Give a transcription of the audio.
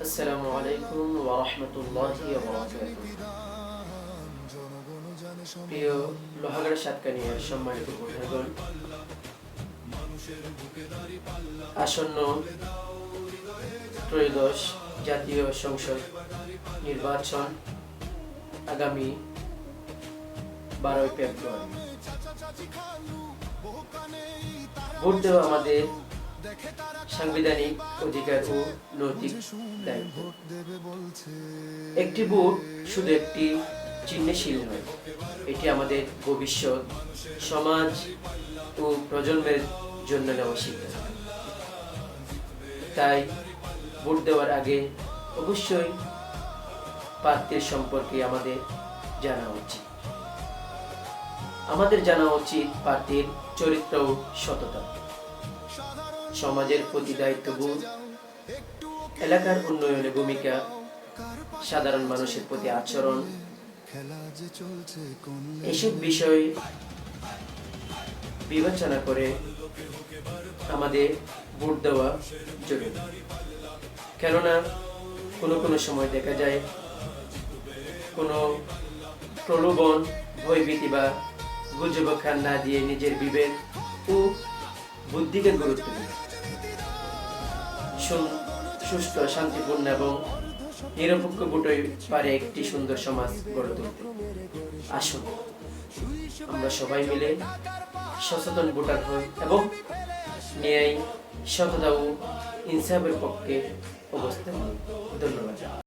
আসসালামু আলাইকুম ওয়া রাহমাতুল্লাহি ওয়া বারাকাতুহু। প্রিয় লোহাগড়া সাতকানিয়া সম্মানিত বন্ধুগণ, আসন্ন ত্রয়োদশ জাতীয় সংসদ নির্বাচন আগামী 12 ফেব্রুয়ারি। ভোট দেওয়া আমাদের সাংবিধানিক অধিকার ও নৈতিক দায়িত্ব। একটি ভোট শুধু একটি চিহ্নশীল নয়, এটি আমাদের ভবিষ্যৎ সমাজ ও প্রজন্মের জন্য নেওয়া সিদ্ধান্ত। তাই ভোট দেওয়ার আগে অবশ্যই প্রার্থীর সম্পর্কে আমাদের জানা উচিত। আমাদের জানা উচিত প্রার্থীর চরিত্র ও সততা, সমাজের প্রতি দায়িত্ববোধ, এলাকার উন্নয়নে ভূমিকা, সাধারণ মানুষের প্রতি আচরণ, এসব বিষয় বিবেচনা করে আমাদের ভোট দেওয়া জরুরি। কেননা কোনো সময় দেখা যায় কোনো প্রলোভন, ভয়ভীতি বা গুজব খান না দিয়ে নিজের বিবেক ও বুদ্ধিকে গুরুত্ব দিন। সুষ্ঠু, শান্তিপূর্ণ এবং নিরপেক্ষ ভোটই পারে একটি সুন্দর সমাজ গড়ে তুলতে। আসুন আমরা সবাই মিলে সচেতন ভোটার হই এবং ন্যায়, সততা ও ইনসাফের পক্ষে অবস্থান নিই। ধন্যবাদ।